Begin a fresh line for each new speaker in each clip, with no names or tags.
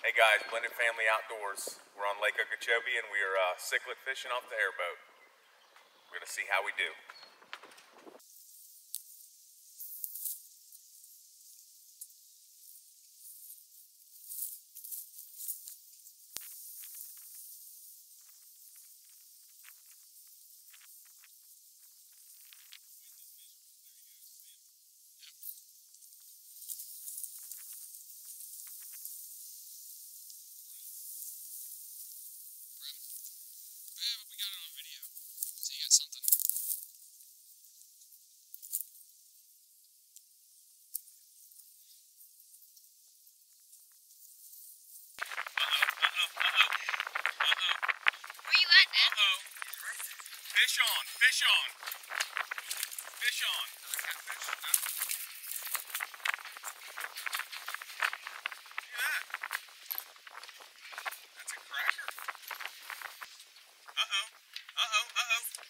Hey guys, Blended Family Outdoors. We're on Lake Okeechobee and we are cichlid fishing off the airboat. We're gonna see how we do.
Yeah, but we got it on video, so you got something.
Where you at, man?
Fish on, fish on. Fish on. Look at that. That's a cracker.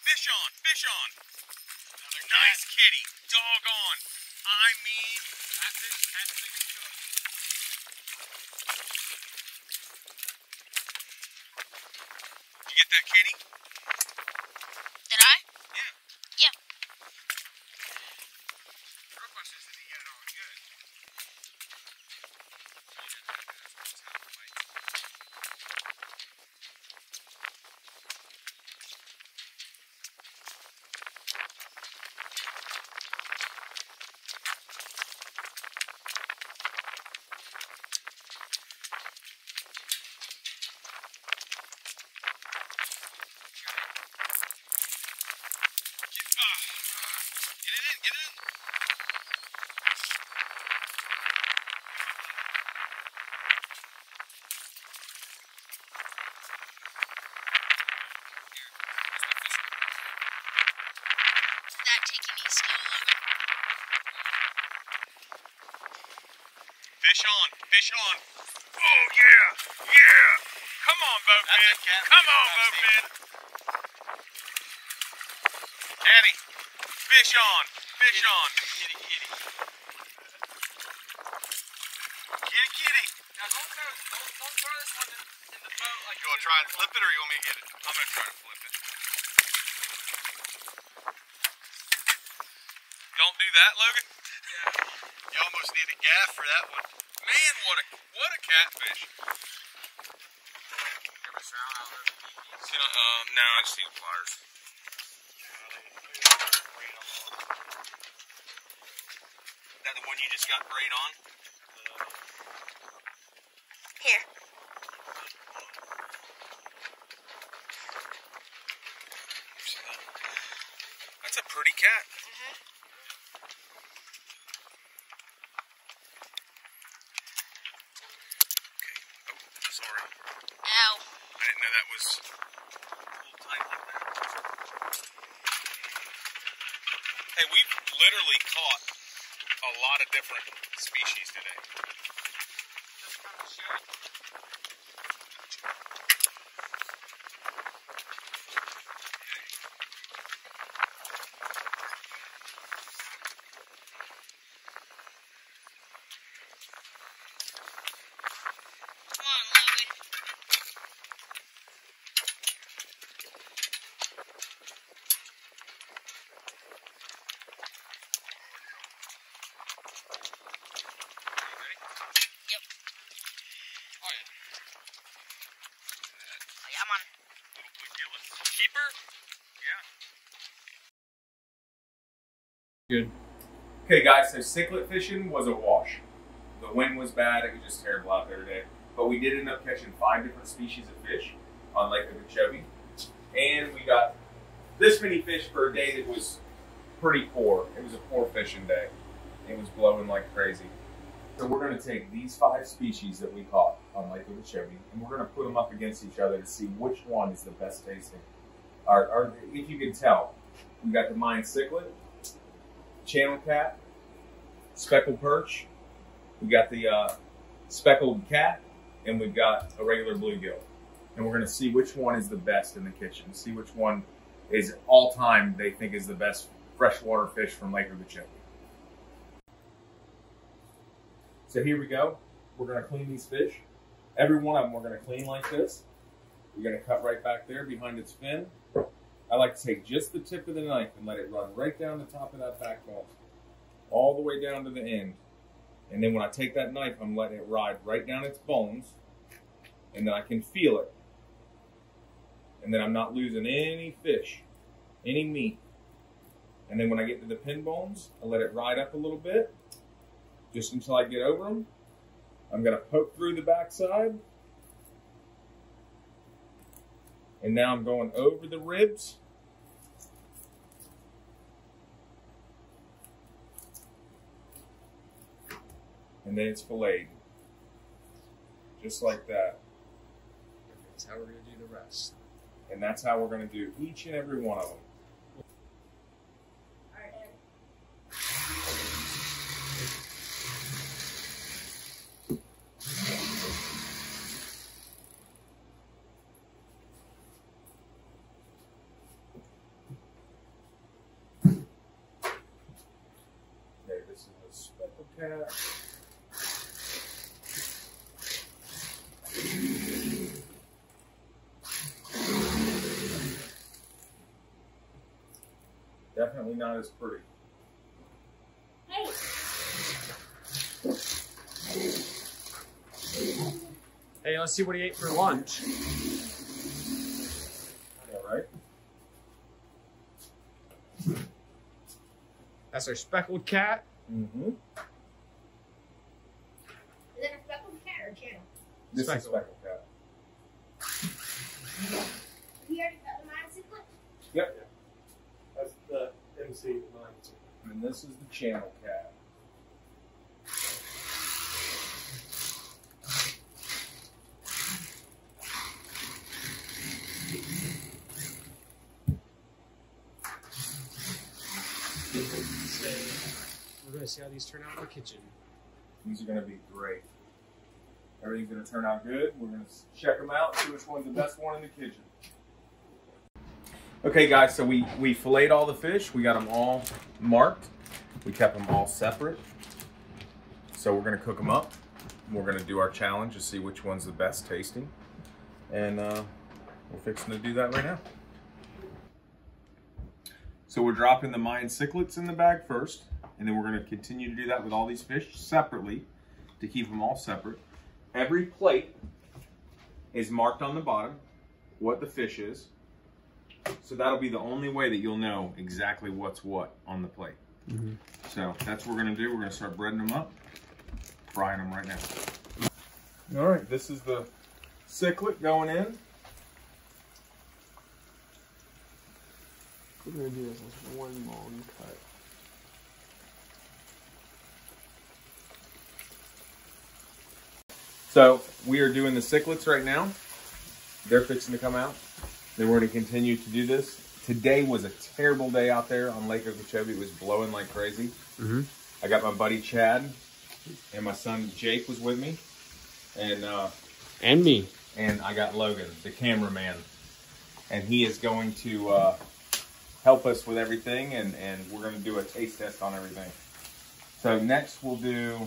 Fish on, fish on. Nice kitty, doggone. I mean, that fish actually was good. Did you get that kitty?
Did I?
Yeah.
Yeah.
The real question is, did he get it on good? Get it in, get it in.
Is that taking me slow, Logan?
Fish on, fish on. Oh yeah, yeah. Come on, boatman. Come on, boatman. Caddy, fish on, fish on. Kitty, kitty. Kitty, kitty.
Now don't throw this one in the boat like
You want to try and flip it or you want me to get it? I'm going to try to flip it. Don't do that, Logan.
Yeah.
You almost need a gaff for that one. Man, what a catfish. No, I just need pliers. Is that the one you just got braid on?
Here.
That's a pretty cat. Okay. Oh, sorry.
Ow.
I didn't know that was a little tight like that. Hey, we've literally caught a lot of different species today.
Just kind of show.
Come on, Logan. Yep.
Oh yeah.
Oh, yeah, I'm on.
Little blue gillis. Keeper? Yeah. Good. Okay, guys, so cichlid fishing was a wash. The wind was bad, it was just terrible out there today. But we did end up catching 5 different species of fish on Lake Okeechobee. And we got this many fish for a day that was pretty poor. It was a poor fishing day. It was blowing like crazy. So we're going to take these 5 species that we caught on Lake Okeechobee and we're going to put them up against each other to see which one is the best tasting. Or if you can tell, we got the Mayan cichlid, channel cat, speckled perch, we got the speckled cat, and we've got a regular bluegill. And we're going to see which one is the best in the kitchen, see which one is all time they think is the best freshwater fish from Lake Okeechobee. So here we go. We're going to clean these fish. Every one of them we're going to clean like this. We're going to cut right back there behind its fin. I like to take just the tip of the knife and let it run right down the top of that backbone, all the way down to the end. And then when I take that knife, I'm letting it ride right down its bones, and then I can feel it. And then I'm not losing any fish, any meat. And then when I get to the pin bones, I let it ride up a little bit, just until I get over them. I'm going to poke through the backside. And now I'm going over the ribs. And then it's filleted. Just like that.
That's how we're going to do the rest.
And that's how we're going to do each and every one of them. Okay, this is a speckled cat. Definitely not as pretty.
Hey, let's see what he ate for lunch.
All right.
That's our speckled cat.
Mm-hmm.
Is it a speckled cat or a channel?
This is
Speckled.
speckled cat.
You already got the mine cichlid?
Yep.
That's the MC line.
And this is the channel cat.
We're going to see how these turn out in our kitchen.
These are going to be great. Everything's going to turn out good. We're going to check them out, see which one's the best one in the kitchen. Okay, guys, so we filleted all the fish. We got them all marked. We kept them all separate. So we're going to cook them up. We're going to do our challenge to see which one's the best tasting. And we're fixing to do that right now. So we're dropping the Mayan cichlids in the bag first. And then we're going to continue to do that with all these fish separately to keep them all separate. Every plate is marked on the bottom what the fish is. So that'll be the only way that you'll know exactly what's what on the plate.
Mm-hmm.
So that's what we're going to do. We're going to start breading them up, frying them right now. All right, this is the cichlid going in.
We're going to do this as one long cut.
So we are doing the cichlids right now. They're fixing to come out. Then we're going to continue to do this. Today was a terrible day out there on Lake Okeechobee. It was blowing like crazy.
Mm-hmm.
I got my buddy Chad and my son Jake was with me. And
me.
And I got Logan, the cameraman. And he is going to help us with everything. And we're going to do a taste test on everything. So next we'll do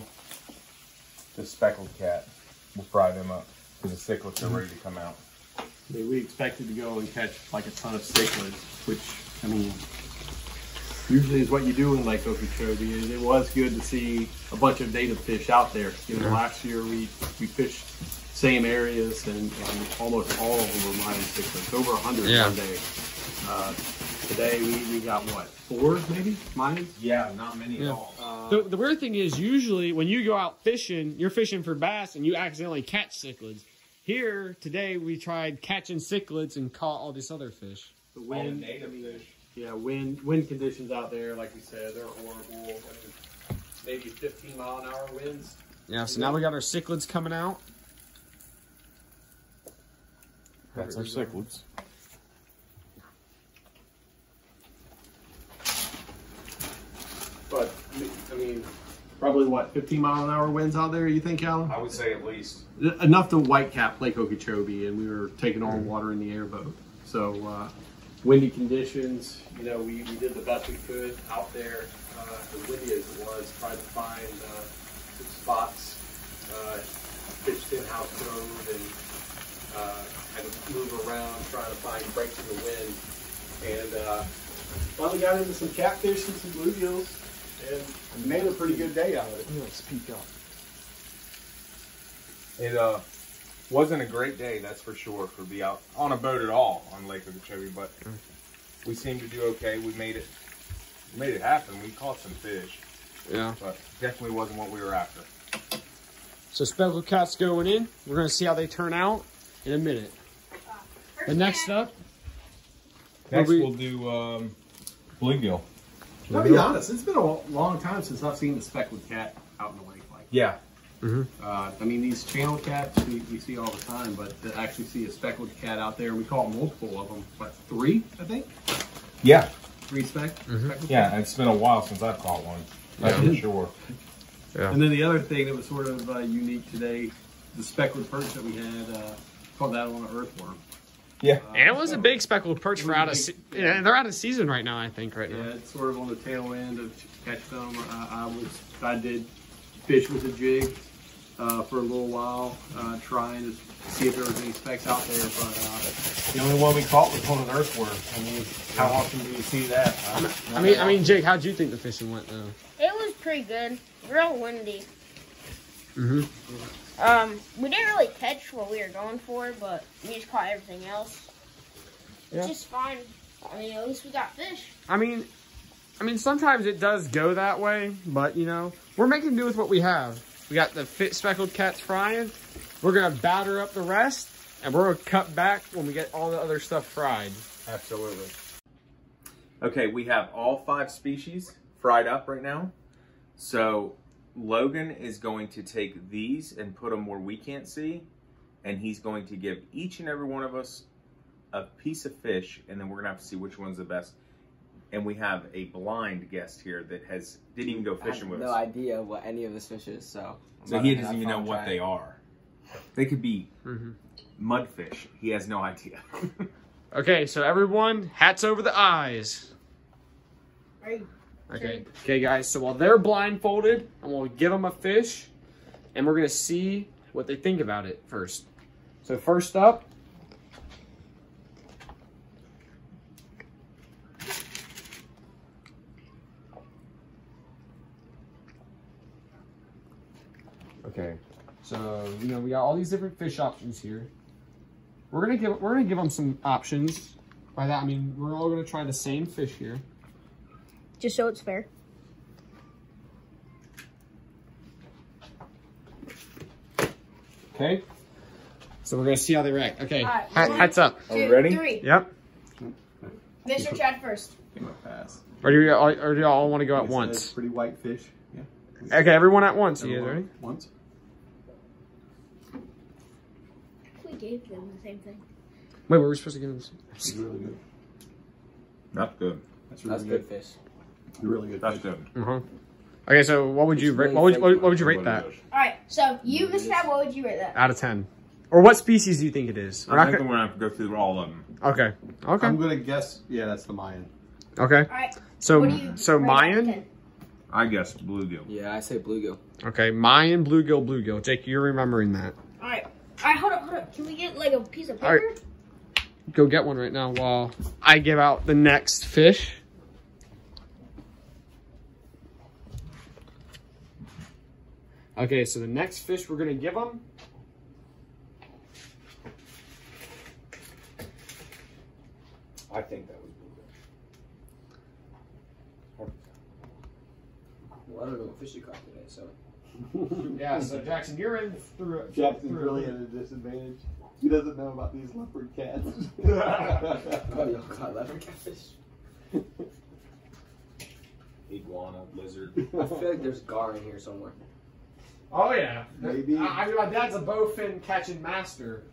the speckled cat. We'll fry them up because the cichlids are ready to come out.
I mean, we expected to go and catch like a ton of cichlids, which, I mean, usually is what you do in Lake Okeechobee. And it was good to see a bunch of native fish out there. You know, last year we fished same areas and almost all of them were Mayan cichlids, over 100 one day. Today we got what, 4 maybe Mayans?
Yeah, not many at all.
The weird thing is, usually when you go out fishing, you're fishing for bass and you accidentally catch cichlids. Here, today, we tried catching cichlids and caught all these other fish.
The wind,
native fish.
Yeah, wind conditions out there, like we said, they're horrible. I mean, maybe 15-mile-an-hour winds.
Yeah, so now we got our cichlids coming out.
That's our cichlids.
But, I mean, probably what, 15-mile-an-hour winds out there, you think, Alan?
I would say at least.
Enough to whitecap Lake Okeechobee, and we were taking on water in the airboat. So, windy conditions, you know, we did the best we could out there, as windy as it was, tried to find some spots. pitched in houseboat and had to move around trying to find breaks in the wind. And finally got into some catfish and some bluegills and made a pretty good day out of it.
Let's speak up.
It wasn't a great day, that's for sure, for be out on a boat at all on Lake Okeechobee, but we seemed to do okay. We made it happen. We caught some fish.
Yeah.
But definitely wasn't what we were after.
So speckled cat's going in. We're going to see how they turn out in a minute. And next up,
Next we'll do bluegill.
I'll be honest, it's been a long time since I've seen a speckled cat out in the lake like that.
Yeah.
I mean, these channel cats we see all the time, but to actually see a speckled cat out there, we caught multiple of them. What, 3, I think?
Yeah.
3 speckled
Yeah,
cats?
it's been a while since I've caught one. That's for sure.
Yeah.
And then the other thing that was sort of unique today, the speckled perch that we had, caught that on an earthworm.
Yeah.
And it was a big speckled perch for out of yeah, they're out of season right now, I think, right now.
Yeah, it's sort of on the tail end of catch them. I did fish with a jig for a little while, trying to see if there was any specks out there, but the only one we caught was on an earthworm. I mean, how often do you see that?
I mean, Jake, how'd you think the fishing went though?
It was pretty good. Real windy.
Mm-hmm.
We didn't really catch what we were going for, but we just caught everything else.
Yeah.
Just fine. I mean, at least we got fish.
I mean, sometimes it does go that way, but you know, we're making do with what we have. We got the speckled cats frying. We're gonna batter up the rest, and we're gonna cut back when we get all the other stuff fried.
Absolutely. Okay, we have all 5 species fried up right now. So Logan is going to take these and put them where we can't see, and he's going to give each and every one of us a piece of fish, and then we're gonna have to see which one's the best. And we have a blind guest here that didn't even go fishing with us.
No idea what any of this fish is, so.
So he doesn't even know what they are. They could be mudfish. He has no idea.
Okay, so everyone, hats over the eyes.
Right.
Okay, guys. So while they're blindfolded, I'm gonna give them a fish, and we're gonna see what they think about it first. So first up. Okay, so you know we got all these different fish options here. We're gonna give them some options. By that I mean we're all gonna try the same fish here.
Just so it's fair.
Okay, so we're gonna see how they react. Okay,
Alright,
hats up.
Are we ready?
3.
Yep.
Mr. Chad first.
Pass.
Or do you all want to go at once?
Pretty white fish. Yeah.
Okay, everyone at once. You guys ready?
Once.
We gave them the same thing.
Wait, were we supposed to give them this?
It's really good.
That's good.
That's really
That's
good.
good fish.
Really good.
That's
fish.
good.
Okay, so what would you
It's
rate?
really
What would you rate that
All right. So you, Mr. Chad, what would you rate that?
out of 10? Or what species do you think it is? We're
I
not
think
gonna-
we're gonna have to go through all of them.
Okay. Okay.
I'm gonna guess. Yeah, that's the Mayan.
Okay.
All right.
So
What do you
so
rate out of
Mayan.
10?
I guess bluegill.
Yeah, I say bluegill.
Okay, Mayan, bluegill. Jake, you're remembering that.
All right. All right. Hold up. Can we get like a piece of
All
paper?
right. Go get one right now while I give out the next fish. Okay, so the next fish we're gonna give them.
I think that was bluegill.
Well, I don't know what fish you caught today, so.
Yeah, so Jackson, you're in through it.
Jackson's really at a disadvantage. He doesn't know about these leopard cats.
Oh, y'all caught leopard catfish?
Iguana, lizard.
I feel like there's gar in here somewhere.
Oh yeah,
Maybe.
I mean, my dad's a bowfin catching master.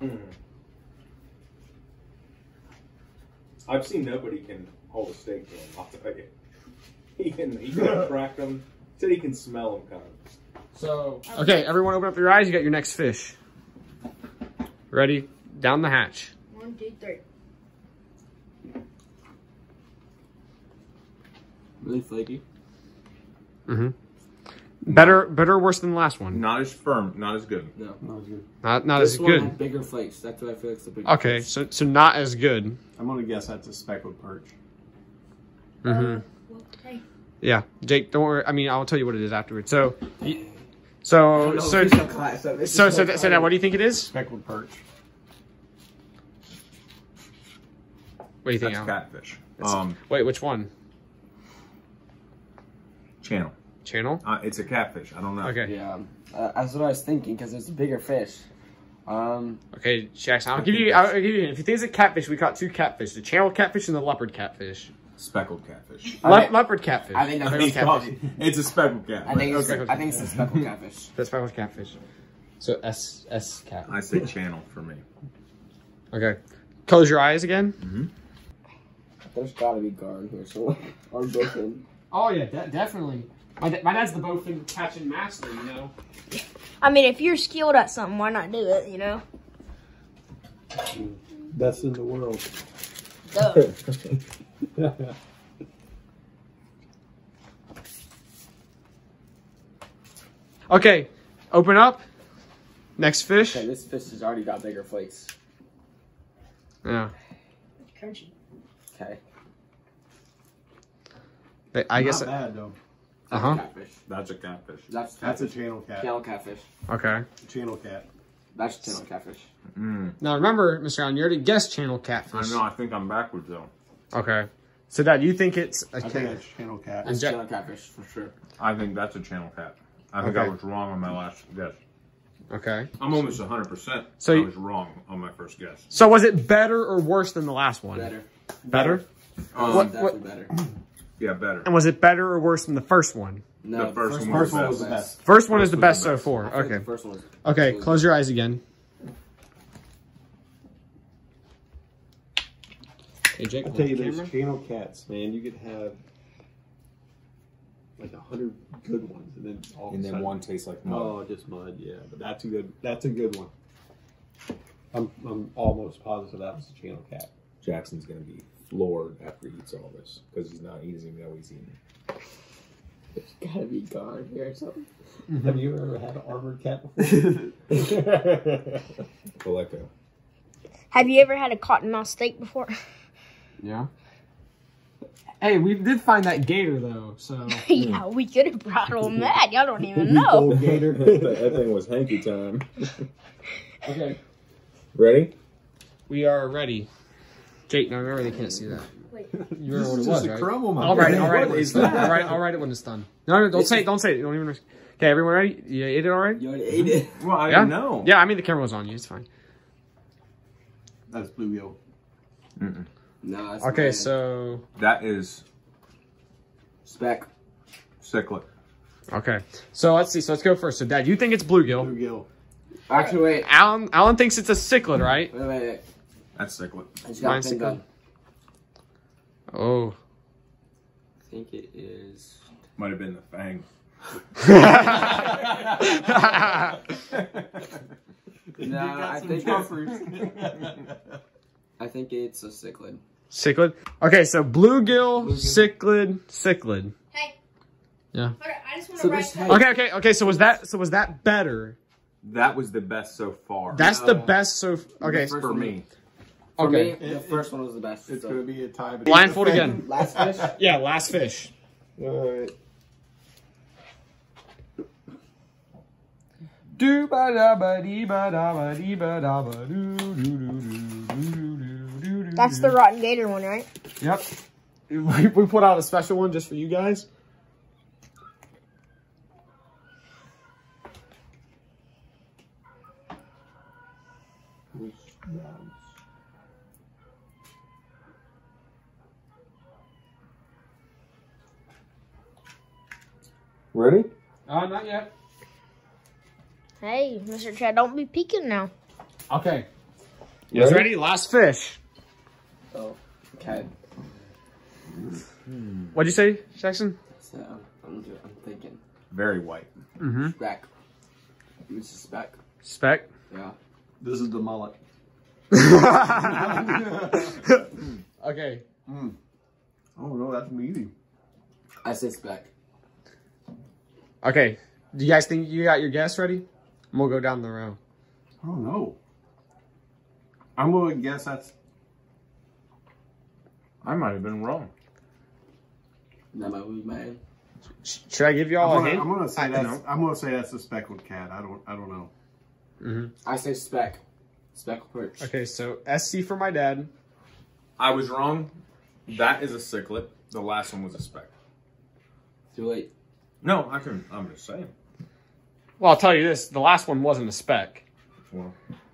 I've seen nobody can hold a steak to him. I'll tell you. He can track them. Said he can smell them kind of.
So okay, everyone, open up your eyes. You got your next fish. Ready? Down the hatch.
1, 2, 3.
Really flaky.
Better or worse than the last one?
Not as firm, not as good.
No.
Not as good.
Not
This
as
one
good.
had bigger flakes. That's what I feel like the bigger
Okay,
flakes.
so not as good.
I'm gonna guess that's a speckled perch.
Hey.
Yeah, Jake, don't worry. I mean, I'll tell you what it is afterwards. So
No, official class, so this is like-
so now, what do you think it is?
Speckled perch.
What do you think,
That's
Al?
catfish.
Wait, which one?
Channel.
Channel?
It's a catfish. I don't know.
Okay.
Yeah, that's what I was thinking because it's a bigger fish.
Okay, Jackson, I'll give you. If you think it's a catfish, we caught 2 catfish: the channel catfish and the leopard catfish.
Speckled catfish.
Leopard catfish.
I think that's
Leopard catfish.
It's a speckled catfish.
I think it's
Okay.
I think it's a speckled catfish.
That's speckled catfish. So S cat.
I say channel for me.
Okay. Close your eyes again.
There's got to be guard here, so or bowfin.
Oh yeah, definitely. My dad's the bowfin catching master, you know.
I mean, if you're skilled at something, why not do it, you know?
Best in the world.
Duh.
Okay, open up. Next fish.
Okay, this fish has already got bigger flakes.
Yeah.
Crunchy.
Okay.
I guess.
Not bad though.
That's
Uh-huh.
a catfish.
That's a catfish.
That's
That's a channel cat.
channel catfish.
Okay.
Channel cat.
That's channel catfish.
Now remember, Mr. Allen, you already guessed channel
I
catfish.
know. I think I'm backwards though.
Okay. So, Dad, you think it's a
I think
cat?
it's channel cat.
It's
Jack-
channel catfish for sure.
I think that's a channel cat. I think I
Okay.
was wrong on my last guess.
Okay.
I'm almost 100%.
So
I
you-
was wrong on my first guess.
So was it better or worse than the last one?
Better.
Better?
What-
Definitely better.
Yeah, better.
And was it better or worse than the first one?
No,
The first one
First one was the best.
First one is the
was
best
the
so
best.
far.
I feel like
Okay.
The first one was
Okay, close your eyes again. Hey, Jake,
I tell you,
hold the
those
camera.
channel cats, man, you could have like 100 good ones, and then all of a sudden,
one tastes like mud.
oh, just mud. Yeah, but that's a good. That's a good one. I'm almost positive that was a channel cat.
Jackson's going to be floored after he eats all this because he doesn't even know he's eating.
There's gotta be guard here or something.
Have you ever had an armored cat before?
Coleco.
Have you ever had a cottonmouth steak before?
Yeah. Hey, we did find that gator though, so.
Yeah, we could have brought him that. Y'all don't even know.
Old gator.
That thing was hanky time.
Okay.
Ready?
We are ready. Jake, now remember they can't see that.
Wait.
You remember what it
This is
was,
just a
right?
crumble, my
I'll write it.
friend.
I'll write it
What
when it's
is
done.
that?
I'll write it when it's done. No, don't say it. Don't say it. Don't even risk. Okay, everyone ready? You ate it already?
You already ate it.
Well, I
Yeah.
didn't know.
Yeah, I mean the camera was on you. It's fine.
That's bluegill.
No, that's
Okay,
not
so
That is
spec.
cichlid.
okay, so let's see. So let's go first. So, Dad, you think it's bluegill?
Bluegill.
Actually, wait.
Alan thinks it's a cichlid, right?
Wait.
That's cichlid.
I just got
Mine's
a thing
cichlid.
done.
Oh.
I think it is.
Might have been the fang.
No, I think I think it's a cichlid.
Cichlid. Okay, so bluegill, cichlid.
Hey.
Yeah.
Hold on, I just want
So
to
this
write
has-
Okay. So was that better?
That was the best so far.
That's the best. So okay.
first
for
one.
me.
For
Okay.
me, the first one was the best.
It's
so.
going to be a tie. between
Blindfold
the
again.
Last fish.
Yeah, last fish.
All right.
Do ba da ba dee ba da ba dee ba da ba doo doo doo doo.
That's the rotten gator one, right?
Yep. We put out a special one just for you guys.
Ready?
Not yet.
Hey, Mr. Chad, don't be peeking now.
Okay. You guys ready? Last fish.
Oh, okay.
What'd you say, Jackson?
So I'm thinking
Very white.
Mm-hmm.
spec. It's a spec.
Spec.
Yeah.
This is the mullet.
Okay.
Oh no, that's meaty.
I say spec.
Okay. Do you guys think you got your guess ready? I'm gonna go down the row.
I don't know. I'm going to guess that's... I might have been wrong.
That might be mine.
Should I give y'all a hint?
I'm going to say that's the speckled cat. I don't know.
Mm-hmm.
I say speck. Speckled perch.
Okay, so SC for my dad.
I was wrong. That is a cichlid. The last one was a speck.
Too late.
No, I'm just saying.
Well, I'll tell you this. The last one wasn't a speck.
Well,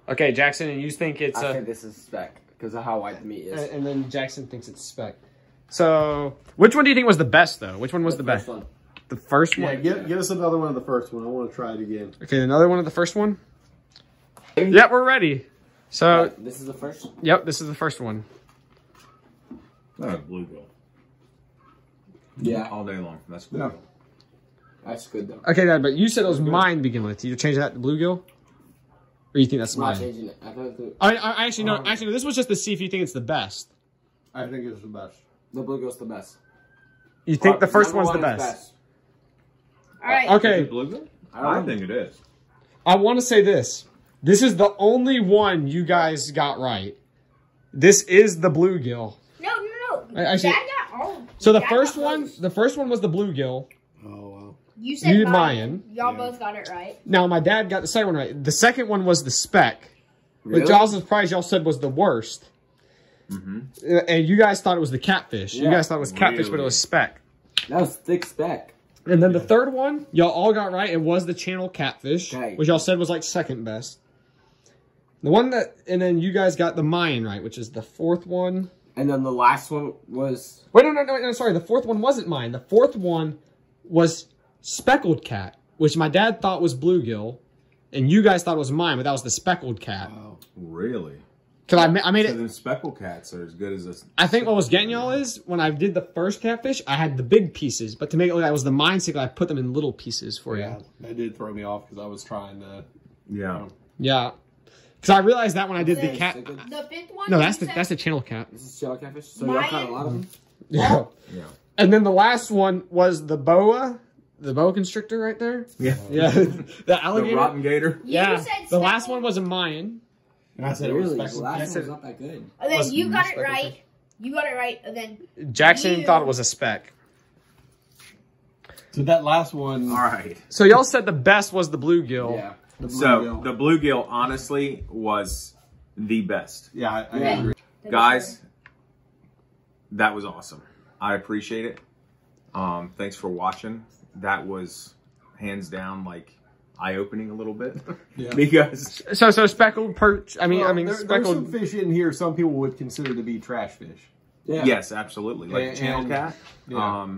Okay, Jackson, and you think it's
I think this is speck because of how white the meat is.
and then Jackson thinks it's speck. So, which one do you think was the best, though? Which one was the best?
First one.
The first
Yeah,
one?
get us another one of the first one. I want to try it again.
Okay, another one of the first one? Yep, we're ready. So,
This is the first.
yep, this is the first one.
that's bluegill.
Yeah,
All day long. That's bluegill.
Yeah.
that's good though.
Okay, Dad, but you said it was mine to begin with. You change that to bluegill? Or you think that's
I'm not
mine?
changing it. I thought
I actually, no, this was just to see if you think it's the best.
I think it's the best.
the bluegill's the best.
You think the first
Number
one's the
one is
best?
All right.
Okay,
Is it bluegill?
I don't know.
think it is.
I want to say this. This is the only one you guys got right. This is the bluegill.
No.
Actually-
Dad got all.
So the
Dad
first
got
one,
both.
the first one was the bluegill.
Oh, wow.
You said
You did
Mayan.
Mayan.
Y'all both got it right.
Now my dad got the second one right. The second one was the speck,
Really?
which I was surprised y'all said was the worst. And you guys thought it was the catfish. You
Yeah.
guys thought it was catfish, but it
Really?
was speck.
That was thick speck.
And then the third one, y'all all got right. It was the channel catfish,
Okay.
which y'all said was like second best. The one that, and then you guys got the Mayan right, which is the fourth one.
And then the last one was
Wait, no, sorry. The fourth one wasn't mine. The fourth one was speckled cat, which my dad thought was bluegill, and you guys thought it was mine, but that was the speckled cat.
Wow.
Really?
Cause I made
So
it.
then speckled cats are as good as this.
I think what was getting y'all is when I did the first catfish, I had the big pieces, but to make it look like it was the mine stick, I put them in little pieces for
Yeah,
you.
that did throw me off because I was trying to...
Yeah.
Yeah, because I realized that when I did the
Yes.
cat.
The fifth one.
No,
you
that's
said-
that's the channel cat.
this is shell catfish. So y'all caught a lot of them.
Yeah.
Yeah.
And then the last one was the boa constrictor right there.
Yeah.
Yeah, the alligator.
The rotten gator.
You
Yeah,
said
the last
speckled.
one was a Mayan.
And I said it was
Really, the
speckled.
last
I
one
said-
was not that good.
And then
was
you got it
speckled
right.
fish.
You got it right, and then
Jackson
You-
thought it was a speck.
So that last one...
All right.
So y'all said the best was the bluegill.
Yeah.
The
So
bluegill.
the bluegill honestly was the best.
Yeah, I
Yeah.
agree.
Guys, that was awesome. I appreciate it. Thanks for watching. That was hands down like eye-opening a little bit.
Yeah.
Because
So speckled perch. I mean,
Well,
there's
there's
speckled.
some fish in here some people would consider to be trash fish.
Yeah.
yes, absolutely. Like
And-
channel cat.
yeah.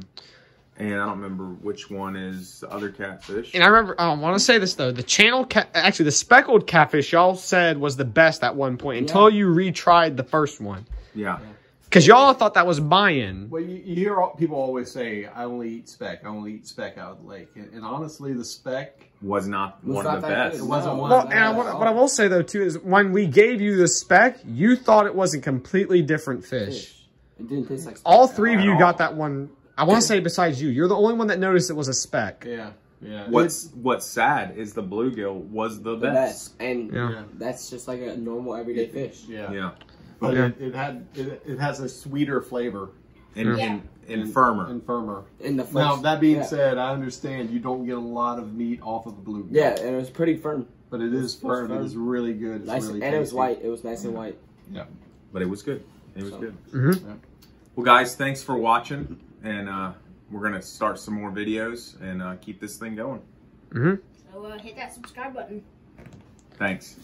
And I don't remember which one is the other catfish.
And I remember, I want to say this though, the channel cat, actually the speckled catfish y'all said was the best at one point until you retried the first one.
Yeah.
Because y'all thought that was Mayan.
Well, you hear people always say, I only eat speck. I only eat speck out of the lake. And honestly, the speck...
Was not
Was
one
not
of the
that
best.
good.
It wasn't
No.
one
Well,
of
and
them.
what I will say though too is when we gave you the speck, you thought it was a completely different fish.
It didn't taste like speck.
All three of
At
you
all.
got that one. I want to say besides you, you're the only one that noticed it was a speck.
Yeah, yeah.
What's sad is the bluegill was the
the
best.
best. And
Yeah.
that's just like a normal everyday fish.
Yeah.
Yeah.
But
Yeah.
it has a sweeter flavor.
And,
Yeah.
and firmer.
And firmer.
In the first,
Now, that being
yeah.
said, I understand you don't get a lot of meat off of a bluegill.
Yeah, and it was pretty firm.
But it is firm.
firm.
It is really good. It's
Nice,
really
and it was
tasty.
white. It was nice and white.
Yeah.
But it was good. It was good.
Mm-hmm.
Well, guys, thanks for watching. And we're going to start some more videos and keep this thing going.
Mm-hmm.
so hit that subscribe button.
Thanks.